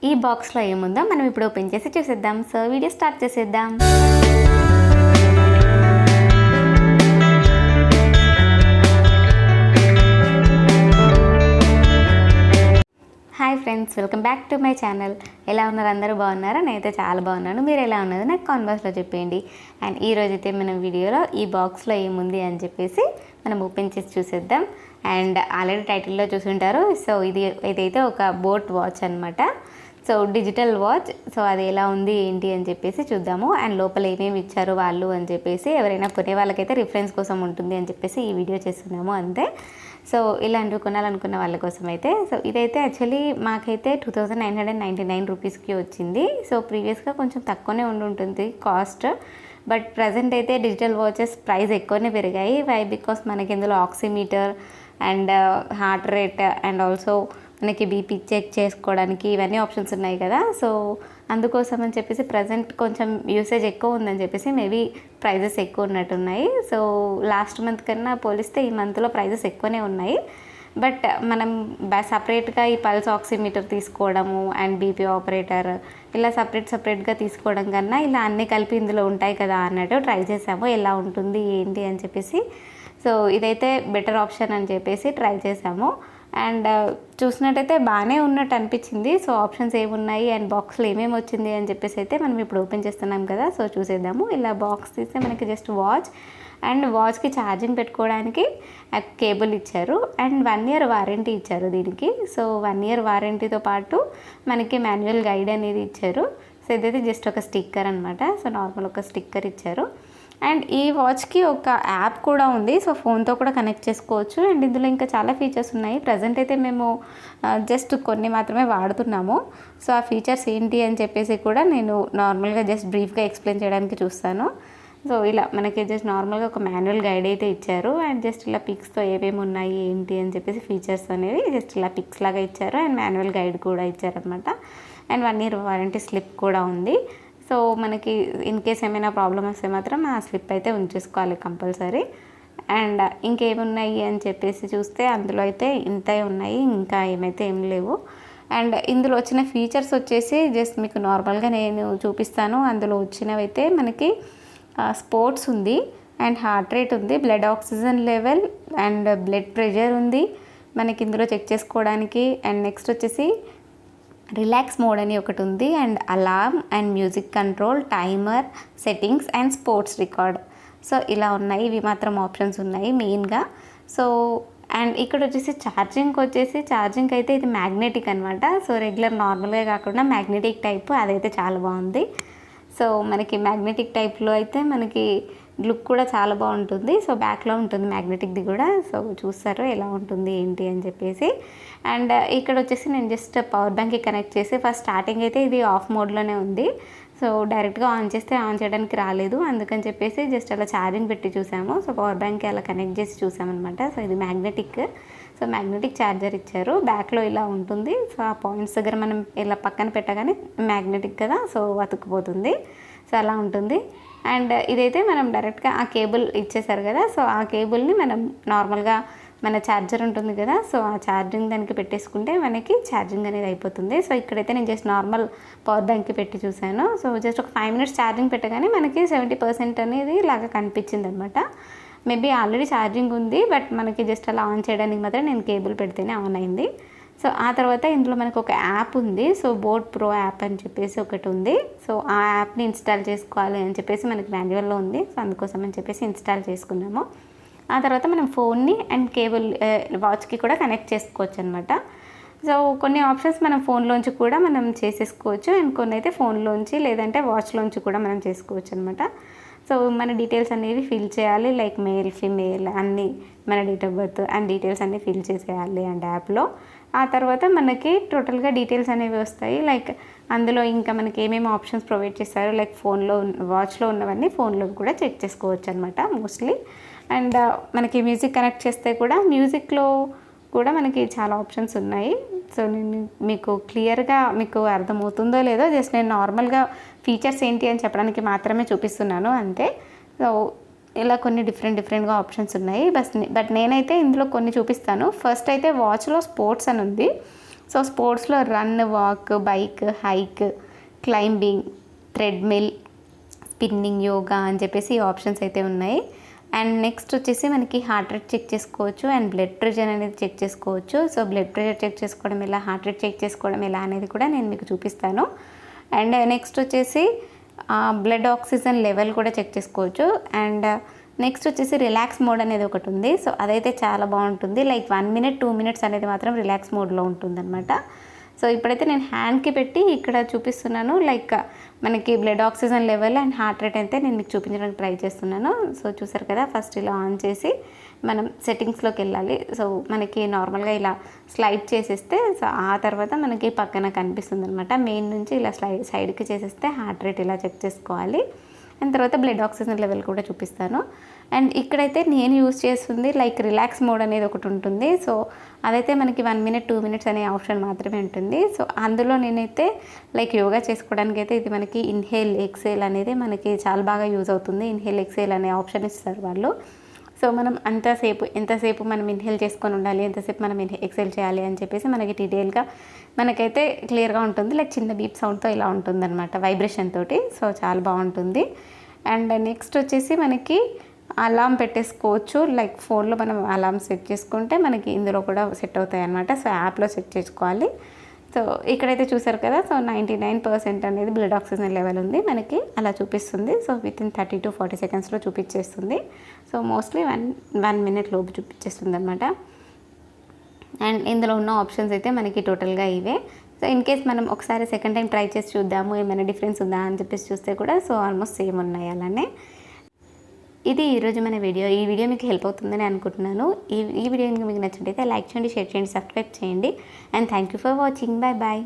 ఈ బాక్స్లో ఏముందో మనం ఇప్పుడు ఓపెన్ చేసి చూసేద్దాం. సో వీడియో స్టార్ట్ చేసేద్దాం. Hi friends, welcome back to my channel. ఎలా ఉన్నారు? అందరూ బాగున్నారా? నేనైతే చాలా బాగున్నాను. మీరు ఎలా ఉన్నది నాకు కామెంట్ బాక్స్లో చెప్పేయండి. అండ్ ఈరోజైతే మనం వీడియోలో ఈ బాక్స్లో ఏముంది అని చెప్పేసి మనం ఓపెన్ చేసి చూసేద్దాం. అండ్ ఆల్రెడీ టైటిల్లో చూసుంటారు. సో ఇదైతే ఒక బోట్ వాచ్ అనమాట. So digital watch. సో అది ఎలా ఉంది ఏంటి అని చెప్పేసి చూద్దాము. అండ్ లోపల ఏమేమి ఇచ్చారు వాళ్ళు అని చెప్పేసి ఎవరైనా కొనే వాళ్ళకైతే రిఫరెన్స్ కోసం ఉంటుంది అని చెప్పేసి ఈ వీడియో చేస్తున్నాము అంతే. సో ఇలాంటివి కొనాలనుకున్న వాళ్ళ కోసం అయితే సో ఇదైతే యాక్చువల్లీ మాకైతే 2999 రూపీస్కి వచ్చింది. సో ప్రీవియస్గా కొంచెం తక్కువనే ఉంటుంది కాస్ట్. బట్ ప్రజెంట్ అయితే డిజిటల్ వాచెస్ ప్రైస్ ఎక్కువనే పెరిగాయి. వై బికాస్ మనకి ఇందులో oximeter and heart rate and also మనకి బీపీ చెక్ చేసుకోవడానికి ఇవన్నీ ఆప్షన్స్ ఉన్నాయి కదా. సో అందుకోసం అని చెప్పేసి ప్రజెంట్ కొంచెం యూసేజ్ ఎక్కువ ఉందని చెప్పేసి మేబీ ప్రైజెస్ ఎక్కువ ఉన్నట్టున్నాయి. సో లాస్ట్ మంత్ కన్నా పోలిస్తే ఈ మంత్లో ప్రైజెస్ ఎక్కువనే ఉన్నాయి. బట్ మనం సపరేట్గా ఈ పల్స్ ఆక్సిమీటర్ తీసుకోవడము అండ్ బీపీ ఆపరేటర్ ఇలా సపరేట్గా తీసుకోవడం కన్నా ఇలా అన్నీ కలిపి ఇందులో ఉంటాయి కదా అన్నట్టు ట్రై చేసాము. ఎలా ఉంటుంది ఏంటి అని చెప్పేసి. సో ఇదైతే బెటర్ ఆప్షన్ అని చెప్పేసి ట్రై చేసాము. అండ్ చూసినట్టయితే బాగానే ఉన్నట్టు అనిపించింది. సో ఆప్షన్స్ ఏమున్నాయి అండ్ బాక్స్లో ఏమేమి వచ్చింది అని చెప్పేసి అయితే మనం ఇప్పుడు ఓపెన్ చేస్తున్నాం కదా. సో చూసేద్దాము. ఇలా బాక్స్ తీస్తే మనకి జస్ట్ వాచ్ అండ్ వాచ్కి ఛార్జింగ్ పెట్టుకోవడానికి కేబుల్ ఇచ్చారు అండ్ 1 year వారంటీ ఇచ్చారు దీనికి. సో 1 year వారంటీతో పాటు మనకి మాన్యువల్ గైడ్ అనేది ఇచ్చారు. సో ఇదైతే జస్ట్ ఒక స్టిక్కర్ అనమాట. సో నార్మల్ ఒక స్టిక్కర్ ఇచ్చారు. అండ్ ఈ వాచ్కి ఒక యాప్ కూడా ఉంది. సో ఫోన్తో కూడా కనెక్ట్ చేసుకోవచ్చు. అండ్ ఇందులో ఇంకా చాలా ఫీచర్స్ ఉన్నాయి. ప్రజెంట్ అయితే మేము జస్ట్ కొన్ని మాత్రమే వాడుతున్నాము. సో ఆ ఫీచర్స్ ఏంటి అని చెప్పేసి కూడా నేను నార్మల్గా జస్ట్ బ్రీఫ్గా ఎక్స్ప్లెయిన్ చేయడానికి చూస్తాను. సో ఇలా మనకి జస్ట్ నార్మల్గా ఒక మాన్యువల్ గైడ్ అయితే ఇచ్చారు. అండ్ జస్ట్ ఇలా పిక్స్తో ఏమేమి ఉన్నాయి ఏంటి అని చెప్పేసి ఫీచర్స్ అనేవి జస్ట్ ఇలా పిక్స్ లాగా ఇచ్చారు. అండ్ మాన్యువల్ గైడ్ కూడా ఇచ్చారనమాట. అండ్ 1 year వారంటీ స్లిప్ కూడా ఉంది. సో మనకి ఇన్ కేస్ ఏమైనా ప్రాబ్లమ్ వస్తే మాత్రం ఆ స్లిప్ అయితే ఉంచేసుకోవాలి కంపల్సరీ. అండ్ ఇంకేమున్నాయి అని చెప్పేసి చూస్తే అందులో అయితే ఇంతే ఉన్నాయి, ఇంకా ఏమైతే ఏం లేవు. అండ్ ఇందులో వచ్చిన ఫీచర్స్ వచ్చేసి జస్ట్ మీకు నార్మల్గా నేను చూపిస్తాను. అందులో వచ్చినవి అయితే మనకి స్పోర్ట్స్ ఉంది అండ్ హార్ట్ రేట్ ఉంది, blood oxygen level and blood pressure ఉంది మనకి ఇందులో చెక్ చేసుకోవడానికి. అండ్ నెక్స్ట్ వచ్చేసి రిలాక్స్ మోడ్ అని ఒకటి ఉంది and alarm and music control, timer, settings and sports record. So ఇలా ఉన్నాయి. ఇవి మాత్రం ఆప్షన్స్ ఉన్నాయి మెయిన్గా. సో అండ్ ఇక్కడ వచ్చేసి ఛార్జింగ్ అయితే ఇది మ్యాగ్నెటిక్ అనమాట. సో రెగ్యులర్ నార్మల్గా కాకుండా మ్యాగ్నెటిక్ టైప్, అదైతే చాలా బాగుంది. సో మనకి మ్యాగ్నెటిక్ టైప్లో అయితే మనకి లుక్ కూడా చాలా బాగుంటుంది. సో బ్యాక్లో ఉంటుంది మ్యాగ్నెటిక్ది కూడా. సో చూస్తారు ఎలా ఉంటుంది ఏంటి అని చెప్పేసి. అండ్ ఇక్కడ వచ్చేసి నేను జస్ట్ పవర్ బ్యాంక్కి కనెక్ట్ చేసి ఫస్ట్ స్టార్టింగ్ అయితే ఇది ఆఫ్ మోడ్లోనే ఉంది. సో డైరెక్ట్గా ఆన్ చేస్తే ఆన్ చేయడానికి రాలేదు. అందుకని చెప్పేసి జస్ట్ అలా ఛార్జింగ్ పెట్టి చూసాము. సో పవర్ బ్యాంక్కి అలా కనెక్ట్ చేసి చూసామన్నమాట. సో ఇది మ్యాగ్నెటిక్. సో మ్యాగ్నెటిక్ ఛార్జర్ ఇచ్చారు. బ్యాక్లో ఇలా ఉంటుంది. సో ఆ పాయింట్స్ దగ్గర మనం ఇలా పక్కన పెట్టగానే మ్యాగ్నెటిక్ కదా, సో అతుక్కుపోతుంది. సో అలా ఉంటుంది. అండ్ ఇదైతే మనం డైరెక్ట్గా ఆ కేబుల్ ఇచ్చేసారు కదా. సో ఆ కేబుల్ని మనం నార్మల్గా మన ఛార్జర్ ఉంటుంది కదా, సో ఆ ఛార్జింగ్ దానికి పెట్టేసుకుంటే మనకి ఛార్జింగ్ అనేది అయిపోతుంది. సో ఇక్కడైతే నేను జస్ట్ నార్మల్ పవర్ బ్యాంక్కి పెట్టి చూశాను. సో జస్ట్ ఒక 5 minutes ఛార్జింగ్ పెట్టగానే మనకి 70% అనేది లాగా కనిపించింది అనమాట. మేబీ ఆల్రెడీ ఛార్జింగ్ ఉంది, బట్ మనకి జస్ట్ అలా ఆన్ చేయడానికి మాత్రం నేను కేబుల్ పెడితేనే ఆన్ అయింది. సో ఆ తర్వాత ఇందులో మనకు ఒక యాప్ ఉంది. సో బోట్ ప్రో యాప్ అని చెప్పేసి ఒకటి ఉంది. సో ఆ యాప్ని ఇన్స్టాల్ చేసుకోవాలి అని చెప్పేసి మనకి మాన్యువల్లో ఉంది. సో అందుకోసం అని చెప్పేసి ఇన్స్టాల్ చేసుకున్నాము. ఆ తర్వాత మనం ఫోన్ని అండ్ కేబుల్ వాచ్కి కూడా కనెక్ట్ చేసుకోవచ్చు అనమాట. సో కొన్ని ఆప్షన్స్ మనం ఫోన్లోంచి కూడా మనం చేసేసుకోవచ్చు. అండ్ కొన్ని అయితే ఫోన్లోంచి లేదంటే వాచ్లోంచి కూడా మనం చేసుకోవచ్చు అనమాట. సో మన డీటెయిల్స్ అనేవి ఫిల్ చేయాలి. లైక్ మేల్, ఫీమేల్ అన్నీ మన date of birth and details అన్నీ ఫిల్ చేసేయాలి అండ్ యాప్లో. ఆ తర్వాత మనకి టోటల్గా డీటెయిల్స్ అనేవి వస్తాయి. లైక్ అందులో ఇంకా మనకి ఏమేమి ఆప్షన్స్ ప్రొవైడ్ చేస్తారు, లైక్ ఫోన్లో వాచ్లో ఉన్నవన్నీ ఫోన్లో కూడా చెక్ చేసుకోవచ్చు అనమాట మోస్ట్లీ. అండ్ మనకి మ్యూజిక్ కనెక్ట్ చేస్తే కూడా మ్యూజిక్లో కూడా మనకి చాలా ఆప్షన్స్ ఉన్నాయి. సో నేను మీకు క్లియర్గా మీకు అర్థమవుతుందో లేదో జస్ట్ నేను నార్మల్గా ఫీచర్స్ ఏంటి అని చెప్పడానికి మాత్రమే చూపిస్తున్నాను అంతే. సో ఇలా కొన్ని డిఫరెంట్గా ఆప్షన్స్ ఉన్నాయి. బట్ నేనైతే ఇందులో కొన్ని చూపిస్తాను. ఫస్ట్ అయితే వాచ్లో స్పోర్ట్స్ అని ఉంది. సో స్పోర్ట్స్లో run, walk, bike, hike, climbing, treadmill, spinning, yoga అని చెప్పేసి ఈ ఆప్షన్స్ అయితే ఉన్నాయి. అండ్ నెక్స్ట్ వచ్చేసి మనకి హార్ట్ రేట్ చెక్ చేసుకోవచ్చు అండ్ బ్లడ్ ప్రెషర్ అనేది చెక్ చేసుకోవచ్చు. సో బ్లడ్ ప్రెషర్ చెక్ చేసుకోవడం ఎలా, హార్ట్ రేట్ చెక్ చేసుకోవడం ఎలా అనేది కూడా నేను మీకు చూపిస్తాను. అండ్ నెక్స్ట్ వచ్చేసి బ్లడ్ ఆక్సిజన్ లెవెల్ కూడా చెక్ చేసుకోవచ్చు. అండ్ నెక్స్ట్ వచ్చేసి రిలాక్స్ మోడ్ అనేది ఒకటి ఉంది. సో అదైతే చాలా బాగుంటుంది. లైక్ 1 minute 2 minutes అనేది మాత్రం రిలాక్స్ మోడ్లో ఉంటుందన్నమాట. సో ఇప్పుడైతే నేను హ్యాండ్కి పెట్టి ఇక్కడ చూపిస్తున్నాను. లైక్ మనకి blood oxygen level and heart rate అయితే నేను మీకు చూపించడానికి ట్రై చేస్తున్నాను. సో చూసారు కదా, ఫస్ట్ ఇలా ఆన్ చేసి మనం సెట్టింగ్స్లోకి వెళ్ళాలి. సో మనకి నార్మల్గా ఇలా స్లైడ్ చేసేస్తే సో ఆ తర్వాత మనకి పక్కన కనిపిస్తుంది అనమాట. మెయిన్ నుంచి ఇలా సైడ్కి చేసేస్తే హార్ట్ రేట్ ఇలా చెక్ చేసుకోవాలి. అండ్ తర్వాత బ్లడ్ ఆక్సిజన్ లెవెల్ కూడా చూపిస్తాను. అండ్ ఇక్కడైతే నేను యూజ్ చేస్తుంది లైక్ రిలాక్స్ మోడ్ అనేది ఒకటి ఉంటుంది. సో అదైతే మనకి 1 minute 2 minutes అనే ఆప్షన్ మాత్రమే ఉంటుంది. సో అందులో నేనైతే లైక్ యోగా చేసుకోవడానికి అయితే ఇది మనకి ఇన్హేల్ ఎక్సేల్ అనేది మనకి చాలా బాగా యూజ్ అవుతుంది. ఇన్హేల్ ఎక్సేల్ అనే ఆప్షన్ ఇస్తారు వాళ్ళు. సో మనం ఎంతసేపు మనం ఇన్హేల్ చేసుకొని ఉండాలి, ఎంతసేపు మనం ఎక్సేల్ చేయాలి అని చెప్పేసి మనకి డీటెయిల్గా మనకైతే క్లియర్గా ఉంటుంది. లైక్ చిన్న బీప్ సౌండ్తో ఇలా ఉంటుంది అనమాట, వైబ్రేషన్ తోటి. సో చాలా బాగుంటుంది. అండ్ నెక్స్ట్ వచ్చేసి మనకి అలారం పెట్టేసుకోవచ్చు. లైక్ ఫోన్లో మనం అలారం సెట్ చేసుకుంటే మనకి ఇందులో కూడా సెట్ అవుతాయి అనమాట. సో యాప్లో సెట్ చేసుకోవాలి. సో ఇక్కడైతే చూసారు కదా, సో 99% అనేది బ్లడ్ ఆక్సిజన్ లెవెల్ ఉంది మనకి అలా చూపిస్తుంది. సో వితిన్ 30 to 40 secondsలో చూపించేస్తుంది. సో మోస్ట్లీ 1 minute లోపు చూపించేస్తుంది అనమాట. అండ్ ఇందులో ఉన్న ఆప్షన్స్ అయితే మనకి టోటల్గా ఇవే. సో ఇన్ కేస్ మనం ఒకసారి సెకండ్ టైం ట్రై చేసి చూద్దాము ఏమైనా డిఫరెన్స్ ఉందా అని చెప్పేసి చూస్తే కూడా సో ఆల్మోస్ట్ సేమ్ ఉన్నాయి అలానే. ఇది ఈరోజు మన వీడియో. ఈ వీడియో మీకు హెల్ప్ అవుతుందని అనుకుంటున్నాను. ఈ వీడియో మీకు నచ్చినట్టయితే లైక్ చేయండి, షేర్ చేయండి, సబ్స్క్రైబ్ చేయండి. And thank you for watching. Bye bye.